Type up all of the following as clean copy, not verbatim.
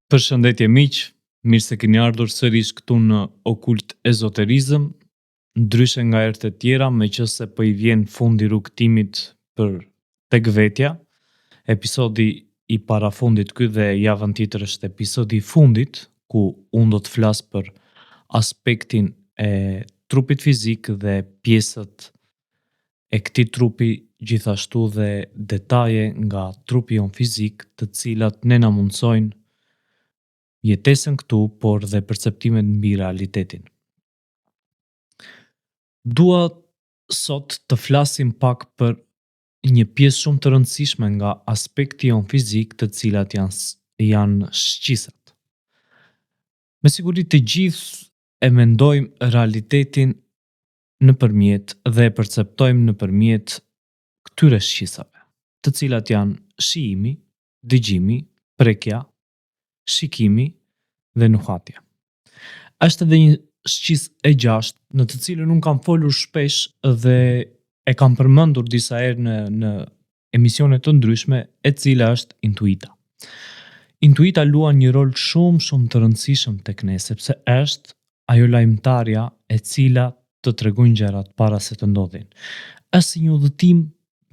Përshëndetje miq, mirë se keni ardhur sërish këtu në Okult Ezoterizëm, ndryshe nga herët e tjera, meqense po I vjen fundi rrugëtimit për tek vetja. Episodi I parafundit ky dhe javën tjetër është episodi I fundit, ku unë do të flas për aspektin e trupit fizik dhe pjesët e këtij trupi, gjithashtu dhe detaje nga trupi jon fizik, të cilat ne na mundsojnë jetesën këtu, por dhe perceptimet mbi realitetin. Dua sot të flasim pak për një pjesë shumë të rëndësishme nga aspekti jon fizik, të cilat janë shqisat. Me siguri të gjithë e mendojmë realitetin nëpërmjet dhe e perceptojmë nëpërmjet këtyre shqisave, të cilat janë shijimi, dëgjimi, prekja, shikimi dhe nuhatja. Është edhe një shqisë e gjashtë në të cilën unë kam folur shpesh dhe e kam përmendur disa herë në emisione të ndryshme, e cila është intuita. Intuita luan një rol shumë të rëndësishëm tek ne, sepse është ajo lajmëtarja e cila të tregon gjërat para se të ndodhin. Është si një udhëtim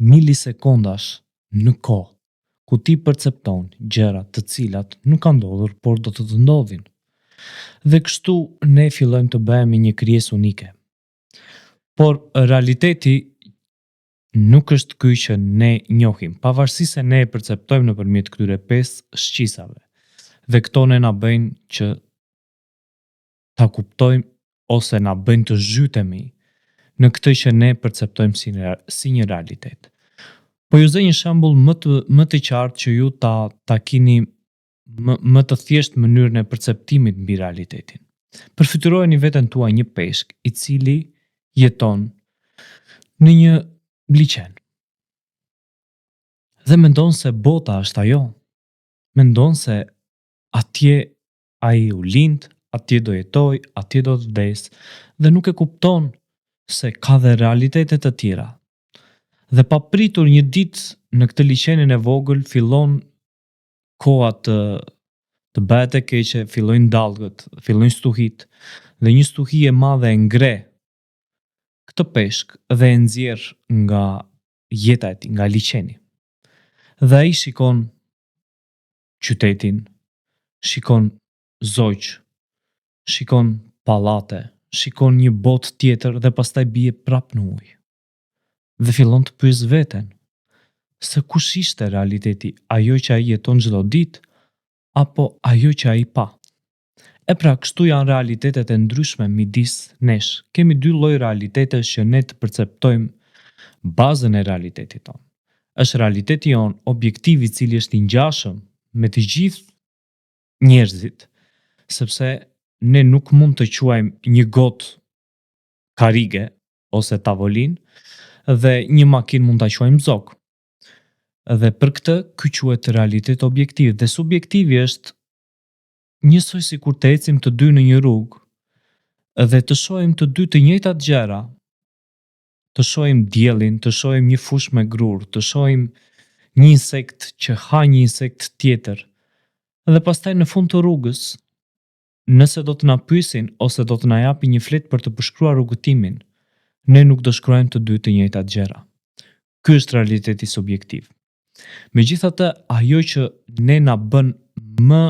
milisekondash në kohë, ku ti percepton gjëra të cilat nuk kanë ndodhur, por do të ndodhin. Dhe kështu ne fillojmë të bëhemi një krijesë unike. Por realiteti nuk është ky që ne njohim, pavarësisht se ne e perceptojmë nëpërmjet këtyre 5 shqisave. Dhe këto ne na bëjnë që ta kuptojmë ose na bëjnë të zhytemi në këtë që ne perceptojmë si një realitet. Po ju zë një shembull më të qartë që ju ta keni më të thjeshtë mënyrën e perceptimit mbi realitetin. Përfytyrojeni veten tuaj një peshk I cili jeton në një liçen. Dhe mendon se bota është ajo. Mendon se atje ai u lind, atje do jetoj, atje do të vdes, dhe nuk e kupton se ka dhe realitete të tjera. Dhe pa pritur një ditë në këtë liçenin e vogël fillon koha të bëhet e keqe, fillojnë dallgët, fillojnë stuhit, dhe një stuhi e madhe e ngre këtë peshk dhe e nxjerr nga jeta e tij, nga liçeni. Dhe ai shikon qytetin, shikon zogjë, shikon pallate, shikon një botë tjetër dhe pastaj bie prapë në ujë. Dhe fillon të pyes veten, se kush ishte realiteti, ajo që ai jeton çdo ditë apo ajo që ai pa. E pra, kështu janë realitetet e ndryshme midis nesh. Kemi 2 lloj realitetesh që ne të perceptojmë bazën e realitetit tonë. Është realiteti jon objektiv, I cili është I ngjashëm me të gjithë njerëzit, sepse ne nuk mund të quajmë një gotë karige ose tavolinë dhe një makinë mund ta quajmë zog. Dhe për këtë ky quhet realitet objektiv, dhe subjektivi është njësoj sikur të ecim të dy në një rrugë dhe të shohim të dy të njëjtat gjëra. Të shohim diellin, të shohim një fushë me grur, të shohim një insekt që ha një insekt tjetër. Dhe pastaj në fund të rrugës, nëse do të na pyesin ose do të na japi një fletë për të përshkruar rrugëtimin, ne nuk do shkruajmë të dy të njëjtat gjëra. Ky është realiteti subjektiv. Megjithatë, ajo që ne na bën më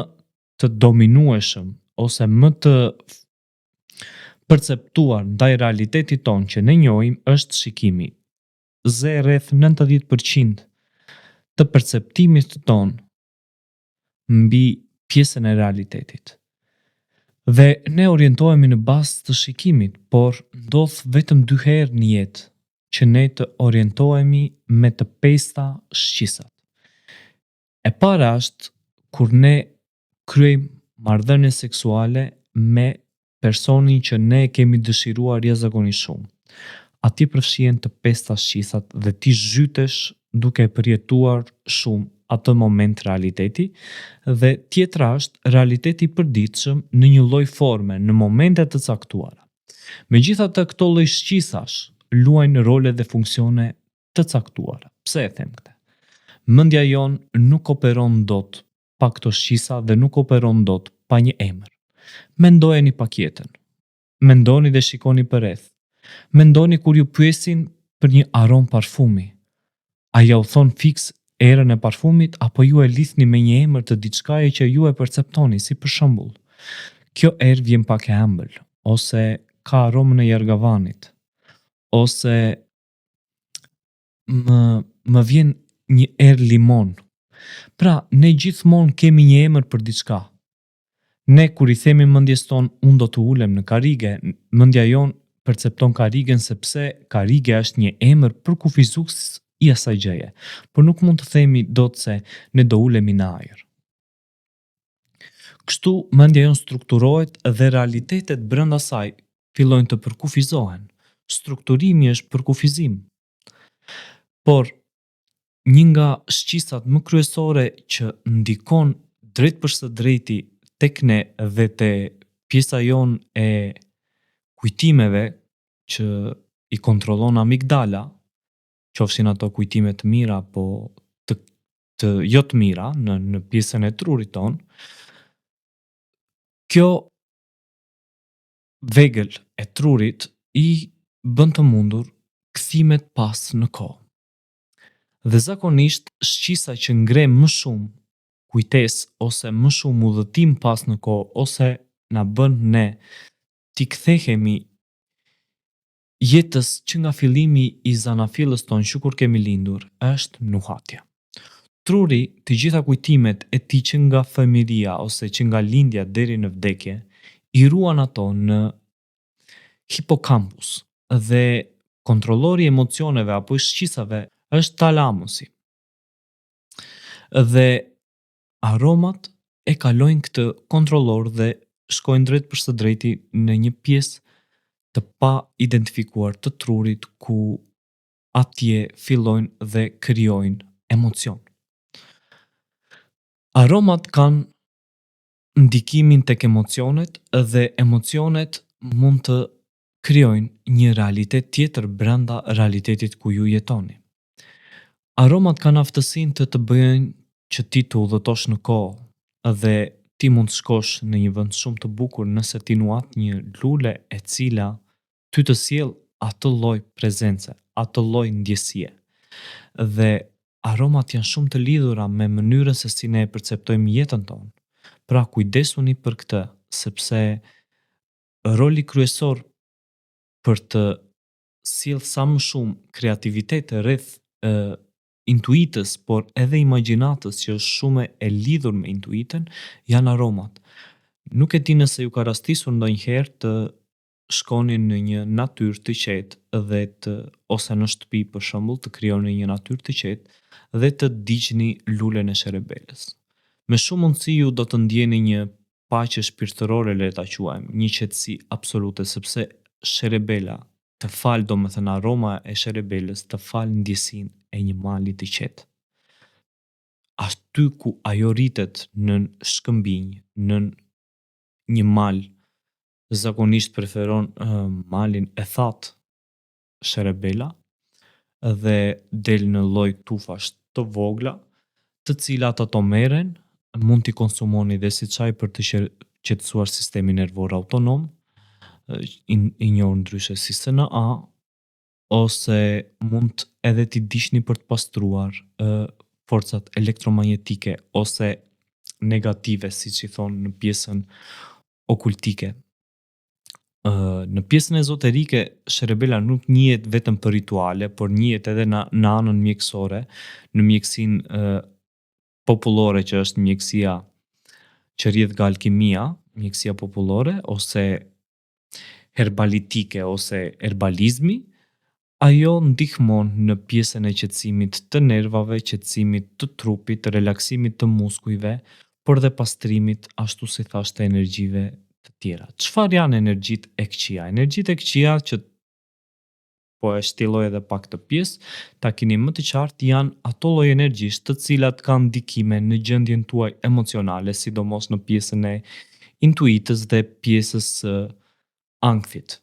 të dominueshëm ose më të perceptuar ndaj realitetit tonë që ne njohim është shikimi. Zë rreth 90% të perceptimit tonë mbi pjesën e realitetit. Dhe ne orientohemi në bazë të shikimit, por ndodh vetëm 2 herë në jetë që ne të orientohemi me të 5 shqisat. E para është kur ne kryejmë marrëdhënie seksuale me personin që ne kemi dëshiruar jashtëzakonisht shumë. Atje përfshihen të 5 shqisat dhe ti zhytesh duke përjetuar shumë atë moment realiteti, dhe tjetra është realiteti I përditshëm në një lloj forme në momente të caktuara. Megjithatë, këto lloj shqisash luajnë role dhe funksione të caktuara. Pse e them këtë? Mendja jon nuk operon dot pa këto shqisa dhe nuk operon dot pa një emër. Mendojeni pak jetën. Mendoni dhe shikoni përreth. Mendoni kur ju pyesin për një arom parfumi. A ja u thon fiks erën e parfumit apo ju e lidhni me një emër të diçkaje që ju e perceptoni, si për shembull, kjo erë vjen pak e ëmbël, ose ka aromën e jargavanit, ose më vjen një erë limon. Pra, ne gjithmonë kemi një emër për diçka. Ne kur i themi mendjes tonë unë do të ulem në karige, mendja jonë percepton karigen sepse karige është një emër përkufizues i asaj gjëje, por nuk mund të themi dot se ne do ulemi në ajër. Kështu mendja jonë strukturohet dhe realitetet brenda saj fillojnë të përkufizohen. Strukturimi është përkufizim. Por një nga shqisat më kryesore që ndikon drejt për së drejti tek ne dhe te pjesa jonë e kujtimeve që i kontrollon amigdala, qofshin ato kujtime të mira apo të jo të mira në pjesën e trurit ton, kjo vegël e trurit i bën të mundur kthimet pas në kohë. Dhe zakonisht shqisa që ngre më shumë kujtesë ose më shumë udhëtim pas në kohë ose na bën ne t'i kthehemi jetës që nga fillimi i zanafillës tonë që kur kemi lindur, është nuhatja. Truri, të gjitha kujtimet e tij që nga fëmiria ose që nga lindja deri në vdekje, i ruan ato në hipokampus dhe kontrollori i emocioneve apo i shqisave është talamusi. Dhe aromat e kalojnë këtë kontrollor dhe shkojnë drejt për së drejti në një pjesë të pa identifikuar të trurit ku atje fillojnë dhe krijojnë emocion. Aromat kanë ndikimin tek emocionet dhe emocionet mund të krijojnë një realitet tjetër brenda realitetit ku ju jetoni. Aromat kanë aftësinë të bëjnë që ti të udhëtosh në kohë dhe ti mund të shkosh në një vend shumë të bukur nëse ti nuhat një lule e cila ty të sjell atë lloj prezence, atë lloj ndjesie. Dhe aromat janë shumë të lidhura me mënyrën se si ne e perceptojmë jetën tonë. Pra kujdesuni për këtë, sepse roli kryesor për të sjellë sa më shumë kreativitet rreth intuitës, por edhe imagjinatës që është shumë e lidhur me intuitën, janë aromat. Nuk e di nëse ju ka rastisur ndonjëherë të shkoni në një natyrë të qetë ose në shtëpi për shembull të krijoni një natyrë të qetë dhe të ndiqni lulen e sherebelës. Me shumë mundësi ju do të ndjeni një paqe shpirtërore, le ta quajmë, një qetësi absolute sepse sherebela të fal, domethënë aroma e sherebelës të fal ndjesinë e një mali të qetë. Aty ku ajo rritet në shkëmbinj, në një mal, zakonisht preferon malin e thatë sherebela dhe del në lloj tufash të vogla, të cilat ato merren, mund t'i konsumoni dhe si çaj për të qetësuar sistemin nervor autonom, i njohur ndryshe si SNA, ose mund edhe t'i diqni për të pastruar forcat elektromagnetike ose negative, siç i thonë në pjesën okultike. Në pjesën ezoterike, sherebela nuk njihet vetëm për rituale, por njihet edhe në anën mjekësore, në mjekësinë popullore që është mjekësia që rrjedh nga alkimia, mjekësia popullore ose herbalitike ose herbalizmi, ajo ndihmon në pjesën e qetësimit të nervave, qetësimit të trupit, relaksimit të muskujve, por dhe pastrimit ashtu si thash të energjive të tjera. Çfarë janë energjitë e këqija? Energjitë e këqija që po e shtilloj edhe pak të pjesë, ta keni më të qartë janë ato lloj energjish të cilat kanë ndikime në gjendjen tuaj emocionale, sidomos në pjesën e intuitës dhe pjesës së ankthit.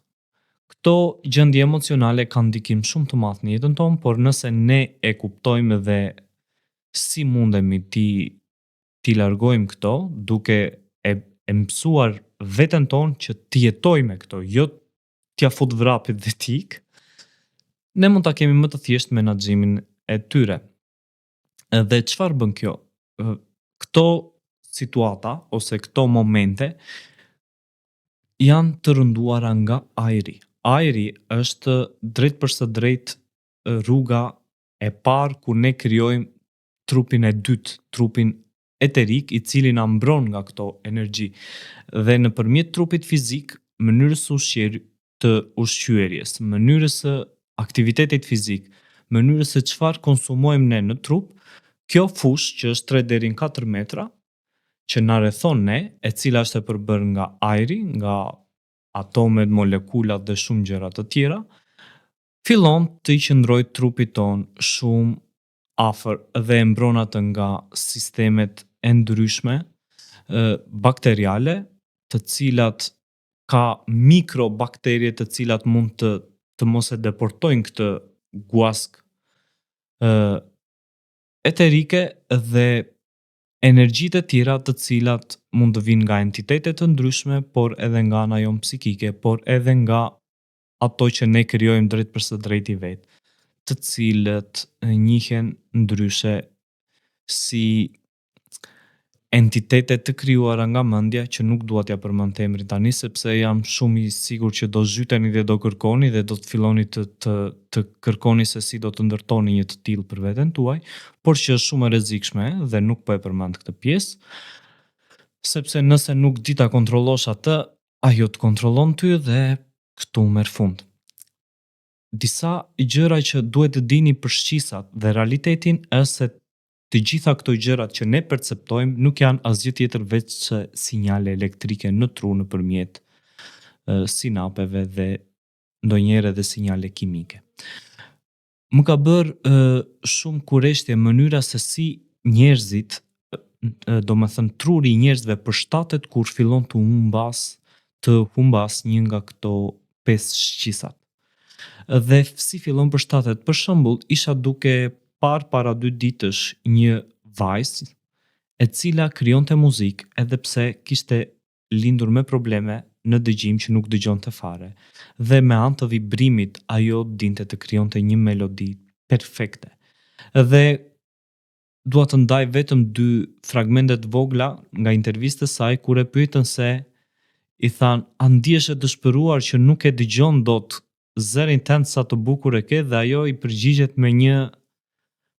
Këto gjendje emocionale kanë ndikim shumë të madh në jetën tonë, por nëse ne e kuptojmë dhe si mundemi ti t'i largojmë këto duke e mësuar veten tonë që t'i jetojmë me këto, jo t'ja fut vrapit dhe tik, ne mund ta kemi më të thjeshtë menaxhimin e tyre. Dhe çfarë bën kjo? Këto situata ose këto momente janë të rënduara nga ajri. Ajri është drejt për së drejt rruga e parë ku ne krijojmë trupin e dytë, trupin eterik i cili na mbron nga këto energji. Dhe nëpërmjet trupit fizik, mënyrës të ushqyerjes, mënyrës së aktivitetit fizik, mënyrës se çfarë konsumojmë ne në trup, kjo fushë që është 3 deri në 4 metra, që na rrethon ne, e cila është e përbërë nga ajri, nga atomet, molekulat dhe shumë gjëra të tjera, fillon të i qëndrojë trupit ton shumë afër dhe e mbron atë nga sistemet e ndryshme bakteriale, të cilat ka mikrobakterie të cilat mund të mos e deportojnë këtë guask eterike dhe energjitë e tjera të cilat mund të vinë nga entitete të ndryshme, por edhe nga ana jon psikike, por edhe nga ato që ne krijojmë drejt për së drejti vetë, të cilët njihen ndryshe si entitete të krijuara nga mendja, që nuk dua t'ja përmend emrin tani sepse jam shumë i sigurt që do zhyteni dhe do kërkoni dhe do të filloni të kërkoni se si do të ndërtoni një të tillë për veten tuaj, por që është shumë e rrezikshme dhe nuk po e përmend këtë pjesë, sepse nëse nuk di ta kontrollosh atë, ajo të kontrollon ty dhe këtu merr fund. Disa gjëra që duhet të dini për shqisat dhe realitetin është se të gjitha këto gjërat që ne perceptojmë nuk janë asgjë tjetër veç se sinjale elektrike në tru nëpërmjet sinapeve dhe ndonjëherë edhe sinjale kimike. Më ka bërë shumë kurreshtje mënyra se si njerëzit, domethënë truri i njerëzve përshtatet kur fillon të humbas një nga këto 5 shqisat. Dhe si fillon përshtatet? Për shembull, isha duke parë para 2 ditësh një vajzë e cila krijonte muzikë edhe pse kishte lindur me probleme në dëgjim që nuk dëgjonte fare. Dhe me anë të vibrimit ajo dinte të krijonte një melodi perfekte. Dhe dua të ndaj vetëm 2 fragmente të vogla nga intervista e saj kur e pyetën se i than, a ndihesh e dëshpëruar që nuk e dëgjon dot zërin tënd sa të bukur e ke, dhe ajo i përgjigjet me një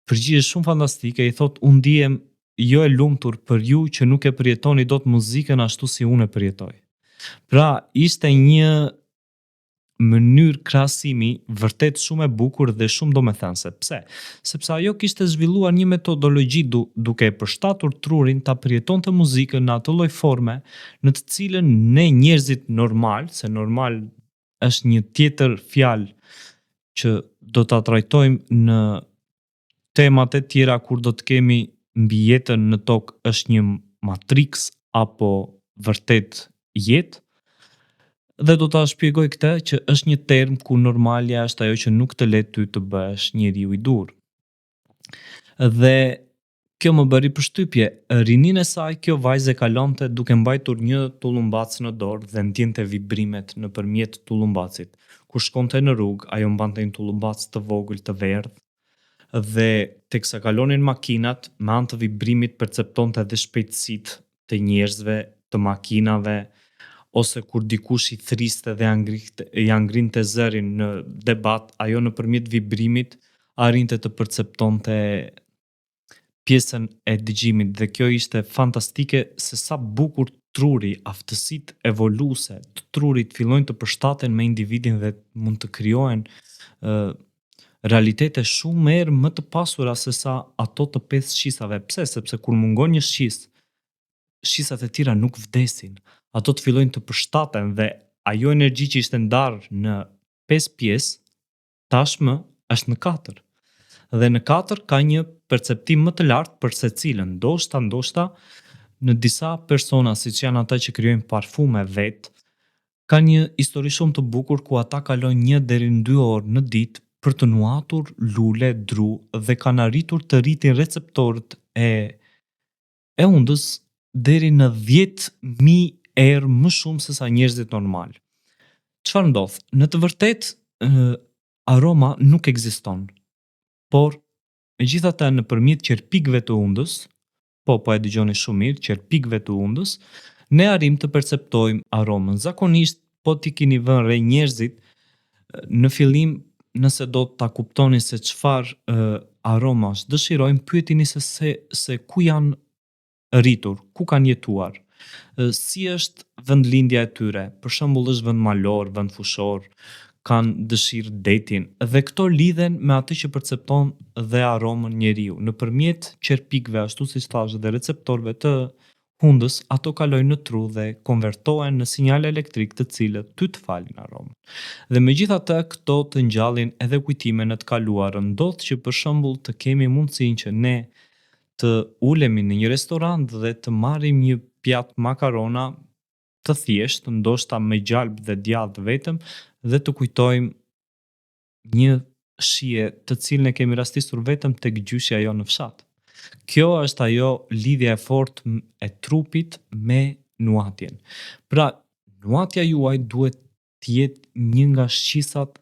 përgjigje shumë fantastike, i thot, unë ndihem jo e lumtur për ju që nuk e përjetoni dot muzikën ashtu si unë e përjetoj. Pra, ishte një mënyrë krahasimi vërtet shumë e bukur dhe shumë domethënëse. Pse? Sepse ajo kishte zhvilluar një metodologji duke e përshtatur trurin ta përjetonte muzikën në atë lloj forme në të cilën ne njerëzit normal, se normal është një tjetër fjalë që do ta trajtojmë në temat e tjera kur do të kemi mbi jetën në tokë, është një matrix apo vërtet jetë. Dhe do ta shpjegoj këtë që është një term ku normalja është ajo që nuk të le ty të bësh njeriu i dur. Dhe kjo më bëri përshtypje, rinin e saj kjo vajzë e kalonte duke mbajtur një tullumbac në dorë dhe ndjente vibrimet nëpërmjet tullumbacit. Kur shkonte në rrugë, ajo mbante një tullumbac të vogël të verdhë dhe teksa kalonin makinat, me anë të vibrimit perceptonte edhe shpejtësitë të njerëzve, të makinave, ose kur dikush i thriste dhe ja ngrinte zërin në debat, ajo nëpërmjet vibrimit arrinte të perceptonte pjesën e dëgjimit dhe kjo ishte fantastike se sa bukur truri, aftësitë evoluese të trurit fillojnë të përshtaten me individin dhe mund të krijohen realitete shumë herë më të pasura se sa ato të 5 shqisave. Pse? Sepse kur mungon një shqisë, shqisat e tjera nuk vdesin. Ato të fillojnë të përshtaten dhe ajo energji që ishte ndarë në 5 pjesë, tashmë është në 4. Dhe në 4 ka një perceptim më të lartë për secilën. Ndoshta në disa persona, siç janë ata që krijojnë parfume vet, ka një histori shumë të bukur ku ata kalojnë 1 deri në 2 orë në ditë për të nuatur lule, dru dhe kanë arritur të rritin receptorët e e undës deri në 10.000 herë më shumë se sa njerëzit normal. Çfarë ndodh? Në të vërtetë, aroma nuk ekziston, por megjithatë nëpërmjet qerpikëve të undës, po e dëgjoni shumë mirë, qerpikëve të undës, ne arrim të perceptojmë aromën. Zakonisht, po ti keni vënë re njerëzit, në fillim nëse do ta kuptoni se çfarë aromash dëshirojnë, pyetini se ku janë rritur, ku kanë jetuar, si është vendlindja e tyre. Për shembull, është vend malor, vend fushor, kanë dëshirë detin, dhe këto lidhen me atë që percepton dhe aromën njeriu. Nëpërmjet qerpikëve, ashtu siç thash, dhe receptorëve të hundës, ato kalojnë në tru dhe konvertohen në sinjale elektrik të cilët ty të falin aromën. Dhe megjithatë, këto të ngjallin edhe kujtime në të kaluarën. Ndodh që për shembull të kemi mundësinë që ne të ulemi në një restorant dhe të marrim një pjatë makarona të thjeshtë, ndoshta me gjalpë dhe djathë vetëm, dhe të kujtojmë një shije të cilën e kemi rastisur vetëm tek gjyshja jo në fshat. Kjo është ajo lidhja e fortë e trupit me nuhatjen. Pra, nuhatja juaj duhet të jetë një nga shqisat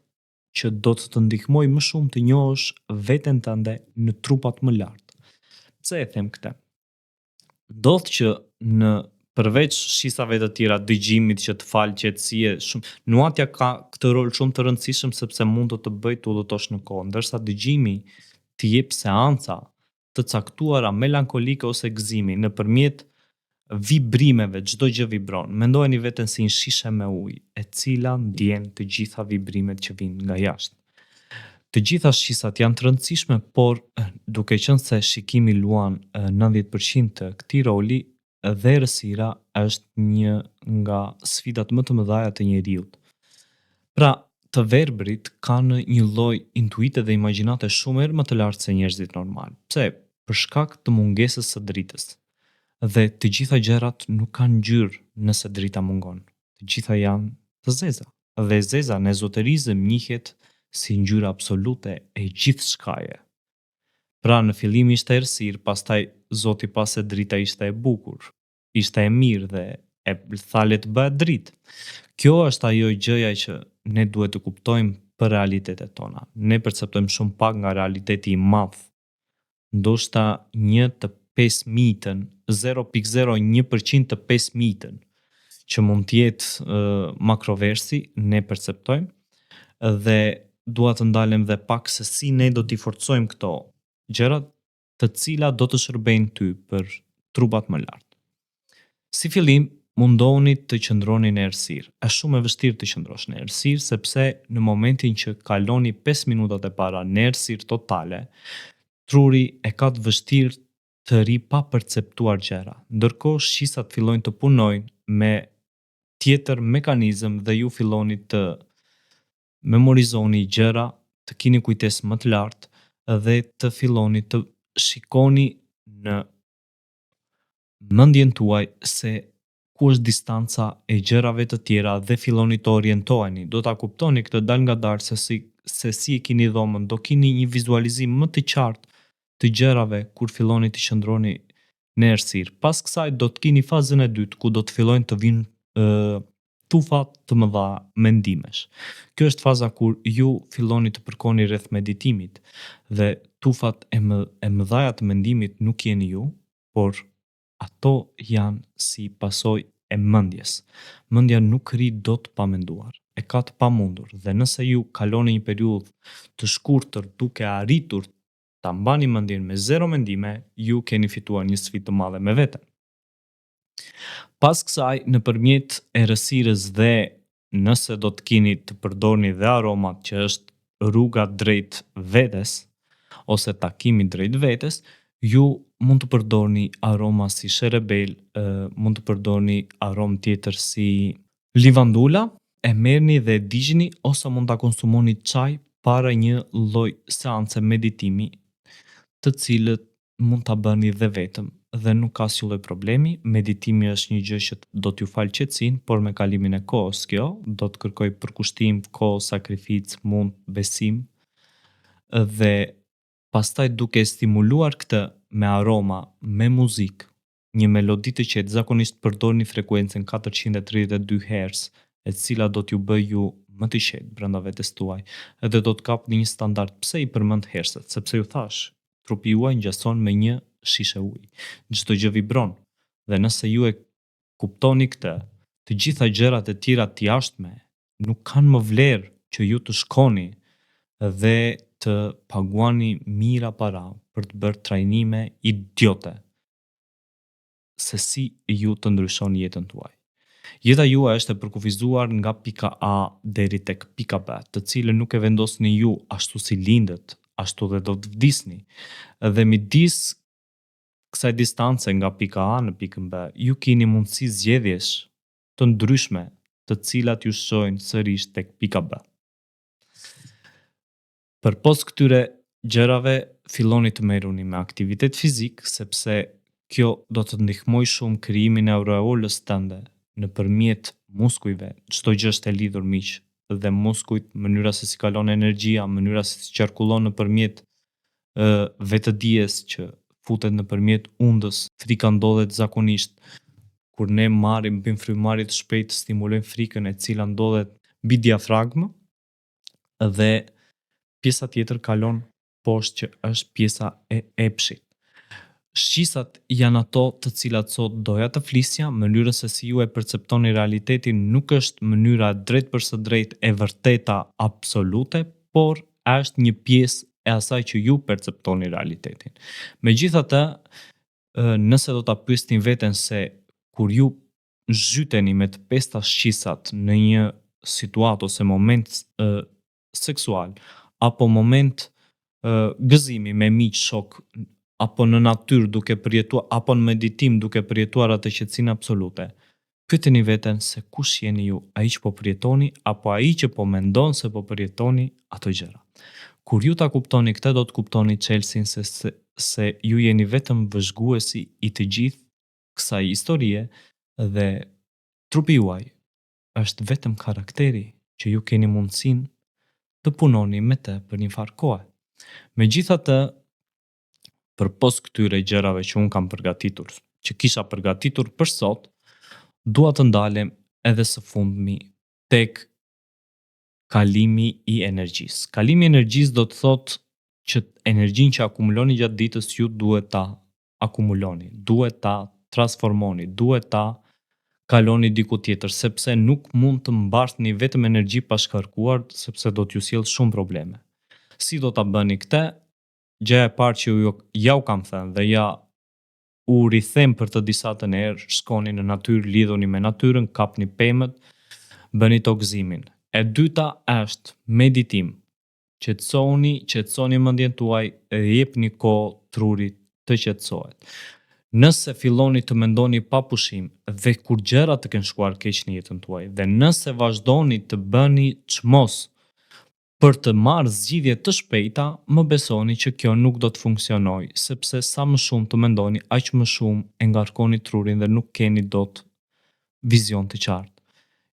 që do të ndihmoj më shumë të njohësh veten tënde në trupat më lartë. Pse e them këtë? Ndodh që në përveç shqisave të tjera, dëgjimit që të falë qetësie, nuhatja ka këtë rol shumë të rëndësishëm sepse mund të bëjë të udhëtosh në kohë, ndërsa dëgjimi të jep seanca të caktuara melankolike ose gëzimi nëpërmjet vibrimeve. Çdo gjë vibron. Mendojeni veten si një shishe me ujë, e cila ndjen të gjitha vibrimet që vijnë nga jashtë. Të gjitha shqisat janë të rëndësishme, por duke qenë se shikimi luan 90% të këtij roli, dhe errësira është një nga sfidat më të mëdha të njeriut. Pra, të verbrit kanë një lloj intuite dhe imagjinate shumë herë më të lartë se njerëzit normal. Pse? Për shkak të mungesës së dritës. Dhe të gjitha gjërat nuk kanë ngjyrë nëse drita mungon. Të gjitha janë të zeza. Dhe e zeza në ezoterizëm njihet si ngjyra absolute e gjithçkaje. Pra, në fillim ishte errësirë, pastaj Zoti pa se drita ishte e bukur, ishte e mirë dhe e thale të bëhet dritë. Kjo është ajo gjëja që ne duhet të kuptojmë për realitetet tona. Ne perceptojmë shumë pak nga realiteti i madh. Ndoshta 1 të 5.000-ën, 0.01% të 5.000-ën, që mund të jetë makroversi, ne perceptojmë, dhe dua të ndalem dhe pak se si ne do t'i forcojmë këto gjërat të cilat do të shërbejnë ty për trupat më lartë. Si fillim, mundohuni të qëndroni në errësirë. Është shumë e vështirë të qëndrosh në errësirë sepse në momentin që kaloni 5 minutat e para në errësirë totale, truri e ka të vështirë të ri pa perceptuar gjëra. Ndërkohë shqisat fillojnë të punojnë me tjetër mekanizëm dhe ju filloni të memorizoni gjëra, të keni kujtesë më të lartë dhe të filloni të shikoni në mendjen tuaj se ku është distanca e gjërave të tjera dhe filloni të orientoheni. Do ta kuptoni këtë dal nga dalë se si e keni dhomën, do keni një vizualizim më të qartë të gjërave kur filloni të qëndroni në errësirë. Pas kësaj do të keni fazën e dytë ku do të fillojnë të vinë tufa të mëdha mendimesh. Kjo është faza kur ju filloni të përkoni rreth meditimit dhe tufat e mëdha të mendimit nuk jeni ju, por ato janë si pasojë e mendjes. Mendja nuk rri dot pa menduar. E ka të pamundur dhe nëse ju kaloni një periudhë të shkurtër duke arritur ta mbani mendjen me zero mendime, ju keni fituar një sfidë të madhe me veten. Pas kësaj, nëpërmjet errësirës dhe nëse do të keni të përdorni dhe aromat që është rruga drejt vetes ose takimi drejt vetes, ju mund të përdorni aroma si sherebel, mund të përdorni aromë tjetër si livandula, e merrni dhe e digjni ose mund ta konsumoni çaj para një lloj seance meditimi, të cilët mund ta bëni dhe vetëm dhe nuk ka asnjë lloj problemi. Meditimi është një gjë që do t'ju falë qetësinë, por me kalimin e kohës kjo do të kërkoj përkushtim, kohë, sakrificë, mund, besim, dhe pastaj duke stimuluar këtë me aroma, me muzikë, një melodi të qetë, zakonisht përdorni frekuencën 432 Hz, e cila do t'ju bëj ju më të qetë brenda vetes tuaj, edhe do të kapni një standard. Pse i përmend herset? Sepse ju thash, trupi juaj ngjason me një shishe ujë. Çdo gjë vibron. Dhe nëse ju e kuptoni këtë, të gjitha gjërat e tjera të jashtme nuk kanë më vlerë që ju të shkoni dhe të paguani mira para për të bërë trajnime idiote se si ju të ndryshoni jetën tuaj. Jeta juaj është e përkufizuar nga pika A deri tek pika B, të cilën nuk e vendosni ju ashtu si lindet, ashtu dhe do të vdisni. Dhe midis kësaj distance nga pika A në pikën B, ju keni mundësi zgjedhjesh të ndryshme, të cilat ju shojnë sërish tek pika B. Përpos këtyre gjërave, filloni të merruni me aktivitet fizik, sepse kjo do të ndihmoj shumë krijimin e aureolës tënde nëpërmjet muskujve. Çdo gjë është e lidhur miq, dhe muskujt, mënyra se si kalon energjia, mënyra se si qarkullon nëpërmjet vetëdijes që futet nëpërmjet undës. Frika ndodhet zakonisht kur ne bëjmë frymëmarrje të shpejtë, stimulojmë frikën, e cila ndodhet mbi diafragmë, dhe pjesa tjetër kalon poshtë, që është pjesa e epshit. Shqisat janë ato të cilat sot doja të flisja. Mënyra se si ju e perceptoni realitetin nuk është mënyra drejt për së drejt e vërteta absolute, por është një pjesë e asaj që ju perceptoni realitetin. Megjithatë, nëse do ta pyesni veten se kur ju zhyteni me të pesta shqisat në një situatë ose moment seksual, apo moment gëzimi me miq, shok, apo në natyrë duke përjetuar, apo në meditim duke përjetuar atë qetësinë absolute, pyeteni veten se kush jeni ju, ai që po përjetoni apo ai që po mendon se po përjetoni ato gjëra. Kur ju ta kuptoni këtë, do të kuptoni çelësin se ju jeni vetëm vëzhguesi i të gjithë kësaj historie, dhe trupi juaj është vetëm karakteri që ju keni mundësinë të punoni me të për një farë kohe. Megjithatë, përpos këtyre gjërave që unë kam përgatitur, që kisha përgatitur për sot, dua të ndalem edhe së fundmi tek kalimi i energjisë. Kalimi i energjisë do të thotë që energjinë që akumuloni gjatë ditës ju duhet ta akumuloni, duhet ta transformoni, duhet ta kaloni diku tjetër, sepse nuk mund të mbartni vetëm energji pa shkarkuar, sepse do t'ju sjell shumë probleme. Si do ta bëni këtë? Gjëja e parë që ja u kam thënë dhe ja u rithem për të disa të herë, shkoni në natyrë, lidhuni me natyrën, kapni pemët, bëni tokëzimin. E dyta është meditim. Qetësoni mendjen tuaj dhe jepni kohë trurit të qetësohet. Nëse filloni të mendoni pa pushim dhe kur gjërat të kenë shkuar keq në jetën tuaj, dhe nëse vazhdoni të bëni çmos për të marrë zgjidhje të shpejta, më besoni që kjo nuk do të funksionojë, sepse sa më shumë të mendoni, aq më shumë e ngarkoni trurin dhe nuk keni dot vizion të qartë.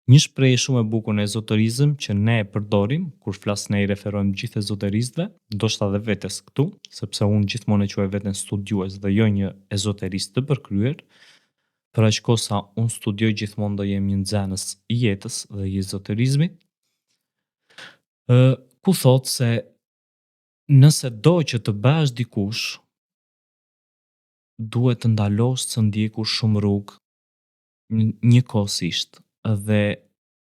Një shprehje shumë e bukur në ezoterizëm që ne e përdorim kur flas, ne i referojmë gjithë ezoteristëve, ndoshta edhe vetes këtu, sepse unë gjithmonë e quaj veten studiues dhe jo një ezoterist të përkryer. Për aq kohë sa unë studioj, gjithmonë do jem një nxënës i jetës dhe i ezoterizmit, ku thot se nëse do që të bësh dikush, duhet të ndalosh të ndjekur shumë rrugë njëkohësisht, dhe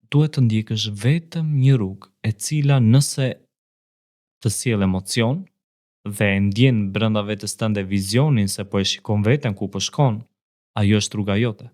duhet të ndjekësh vetëm një rrugë, e cila nëse të sjell emocion dhe e ndjen brenda vetes tënde vizionin se po e shikon veten ku po shkon, ajo është rruga jote.